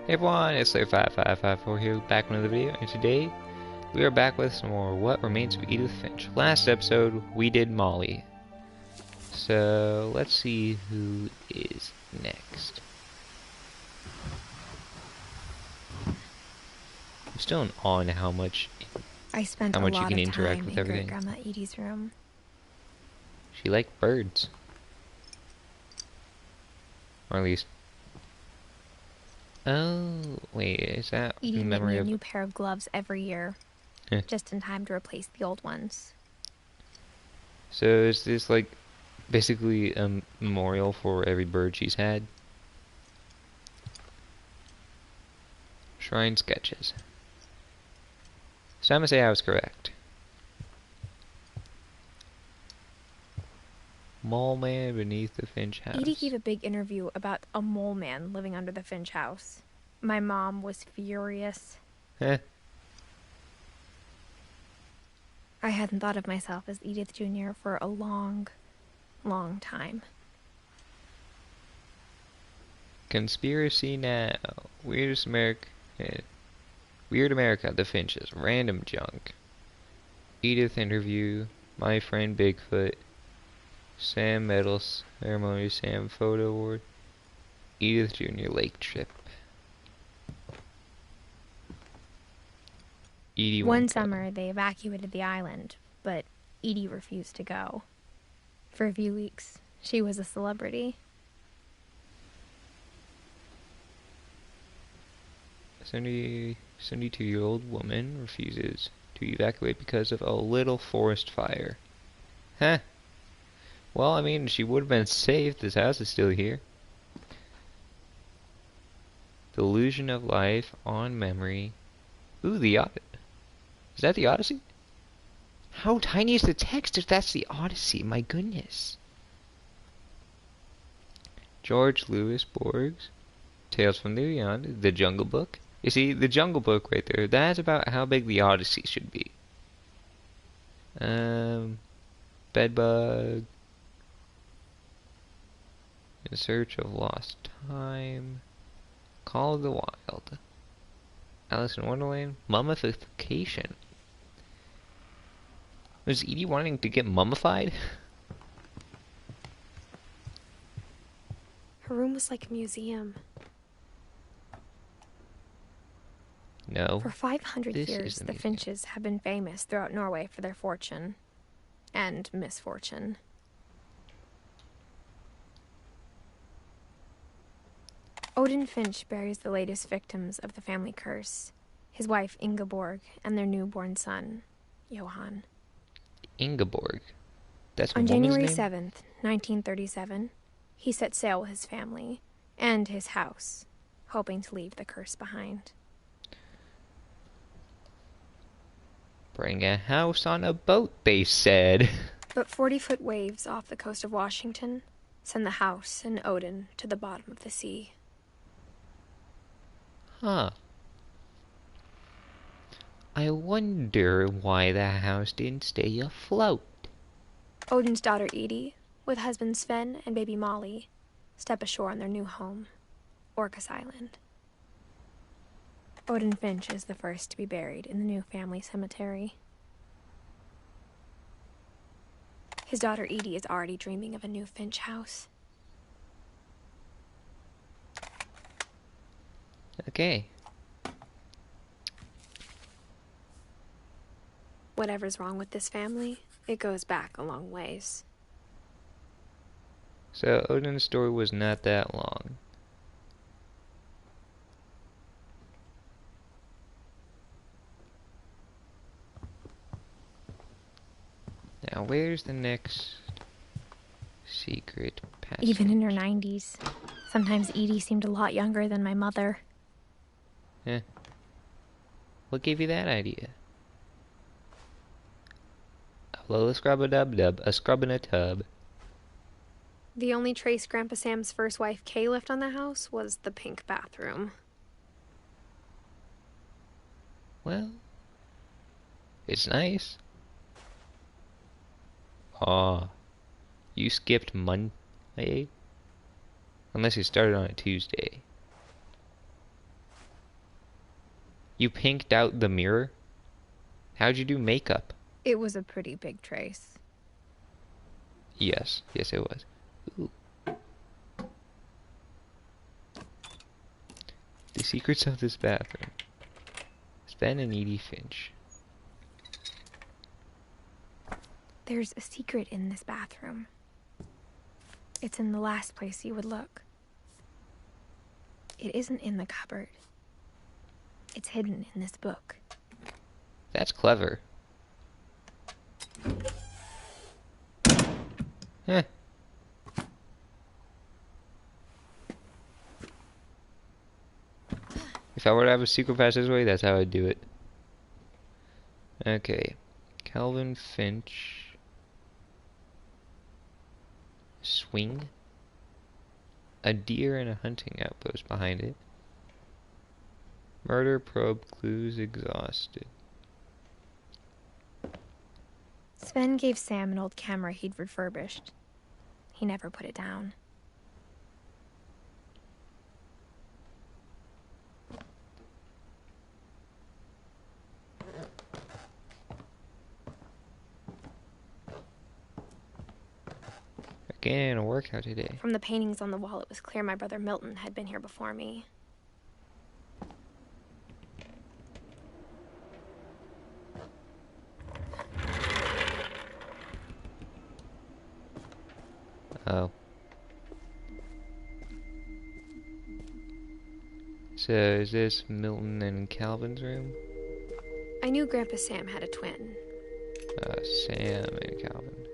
Hey everyone, it's Slayer5554 here, back with another video, and today we are back with some more What Remains of Edith Finch. Last episode, we did Molly. So, let's see who is next. I'm still in awe at how much I spent you a lot can of interact time with in everything. Great Grandma Edie's room. She liked birds. Or at least... Oh, wait, is that Edie in made me memory a of... new pair of gloves every year, just in time to replace the old ones. So is this like basically a memorial for every bird she's had? Shrine sketches. So I'm gonna say I was correct. Mole man beneath the Finch house. Edie gave a big interview about a mole man living under the Finch house. My mom was furious. Heh. I hadn't thought of myself as Edith Jr. for a long, long time. Conspiracy now. Weird America, the Finches. Random junk. Edith interview. My friend Bigfoot. Sam medal ceremony. Sam photo award. Edith Jr. lake trip. Edie One summer, they evacuated the island, but Edie refused to go. For a few weeks, she was a celebrity. 72-year-old woman refuses to evacuate because of a little forest fire. Huh. Well, I mean, she would have been safe. This house is still here. Delusion of life on memory. Ooh, the Odyssey. Is that the Odyssey? How tiny is the text if that's the Odyssey? My goodness. George Louis Borges. Tales from the Beyond. The Jungle Book. You see, the Jungle Book right there, that's about how big the Odyssey should be. Bedbug. In Search of Lost Time. Call of the Wild. Alice in Wonderland. Mummification. Was Edie wanting to get mummified? Her room was like a museum. No. For 500 years, the Finches have been famous throughout Norway for their fortune and misfortune. Odin Finch buries the latest victims of the family curse, his wife Ingeborg and their newborn son, Johann. Ingeborg? That's on January name? 7th, 1937, he set sail with his family and his house, hoping to leave the curse behind. Bring a house on a boat, they said. But 40-foot waves off the coast of Washington send the house and Odin to the bottom of the sea. Huh. I wonder why the house didn't stay afloat. Odin's daughter Edie, with husband Sven and baby Molly, step ashore on their new home, Orcas Island. Odin Finch is the first to be buried in the new family cemetery. His daughter Edie is already dreaming of a new Finch house. Okay. Whatever's wrong with this family, it goes back a long ways. So Odin's story was not that long. Now where's the next secret passage? Even in her 90s, sometimes Edie seemed a lot younger than my mother. Eh. What gave you that idea? Hello, scrub-a-dub-dub, a scrub in a tub. The only trace Grandpa Sam's first wife Kay left on the house was the pink bathroom. Well, it's nice. Aw, you skipped Monday? Unless you started on a Tuesday. You pinked out the mirror? How'd you do makeup? It was a pretty big trace. Yes, yes it was. Ooh. The secrets of this bathroom. Sven and Edith Finch. There's a secret in this bathroom. It's in the last place you would look. It isn't in the cupboard. It's hidden in this book. That's clever. Heh. If I were to have a secret passageway, that's how I'd do it. Okay. Calvin Finch. Swing. A deer and a hunting outpost behind it. Murder probe clues exhausted. Sven gave Sam an old camera he'd refurbished. He never put it down. Getting a workout today. From the paintings on the wall, it was clear my brother Milton had been here before me. Oh. So, is this Milton and Calvin's room? I knew Grandpa Sam had a twin. Sam and Calvin.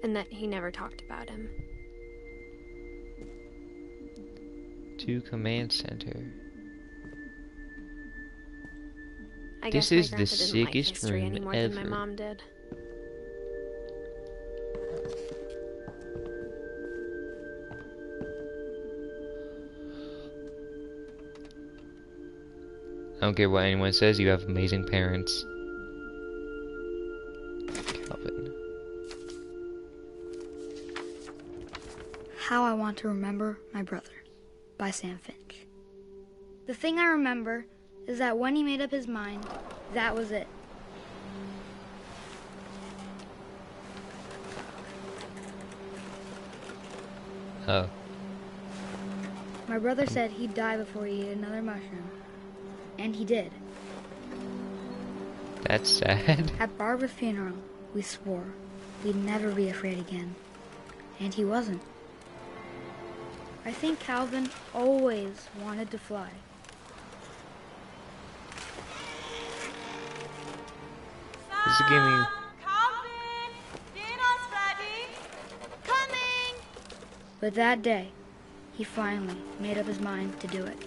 And that he never talked about him. To command center. I This guess is my the grandpa didn't like sickest history room any more than my ever. mom did. I don't care what anyone says, you have amazing parents. Calvin. How I Want to Remember My Brother by Sam Finch. The thing I remember is that when he made up his mind, that was it. Oh. My brother said he'd die before he ate another mushroom. And he did. That's sad. At Barbara's funeral, we swore we'd never be afraid again. And he wasn't. I think Calvin always wanted to fly. This is giving me... Calvin, dinner's ready. Coming. But that day, he finally made up his mind to do it.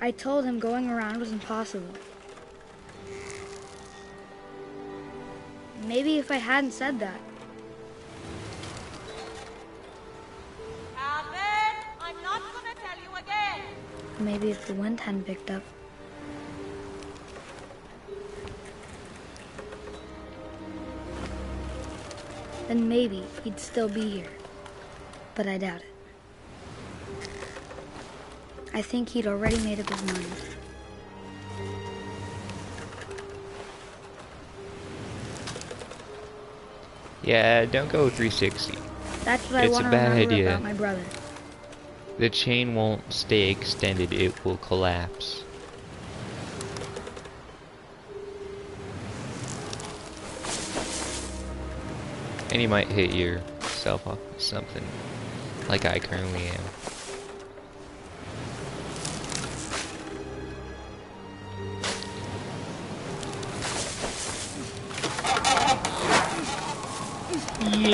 I told him going around was impossible. Maybe if I hadn't said that, Calvin, I'm not gonna tell you again. maybe if the wind hadn't picked up, then maybe he'd still be here. But I doubt it. I think he'd already made up his mind. Yeah, don't go 360. That's what I It's want a to bad remember idea. about my brother. The chain won't stay extended, it will collapse. And you might hit yourself off with something, like I currently am.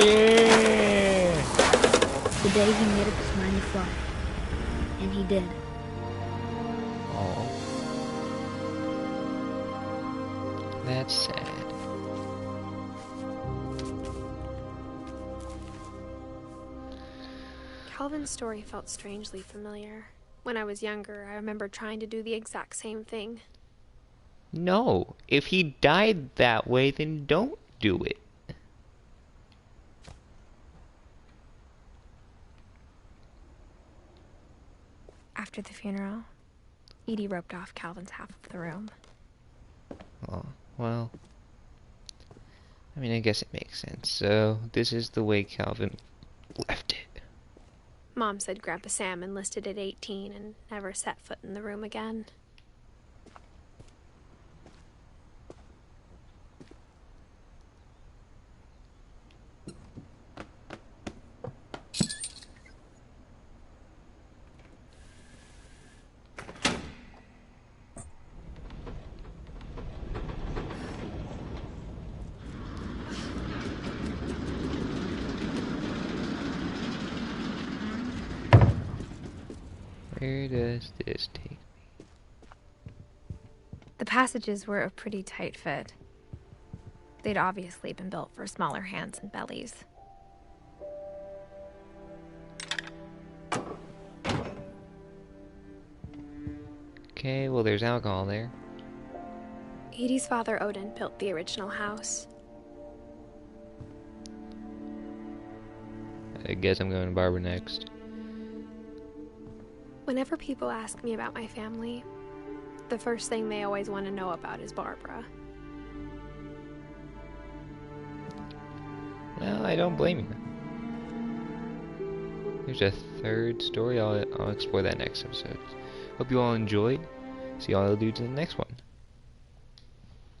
Yeah! The day he made up his mind to fly. And he did. Oh. That's sad. Calvin's story felt strangely familiar. When I was younger, I remember trying to do the exact same thing. No, if he died that way, then don't do it. After the funeral, Edie roped off Calvin's half of the room. Oh, well, I mean, I guess it makes sense. So, this is the way Calvin left it. Mom said Grandpa Sam enlisted at 18 and never set foot in the room again. Where does this take me? The passages were a pretty tight fit. They'd obviously been built for smaller hands and bellies. Okay, well, there's alcohol there. Edie's father, Odin, built the original house. I guess I'm going to Barbara next. Whenever people ask me about my family, the first thing they always want to know about is Barbara. Well, I don't blame you. There's a third story. I'll explore that next episode. Hope you all enjoyed. See all the dudes in the next one.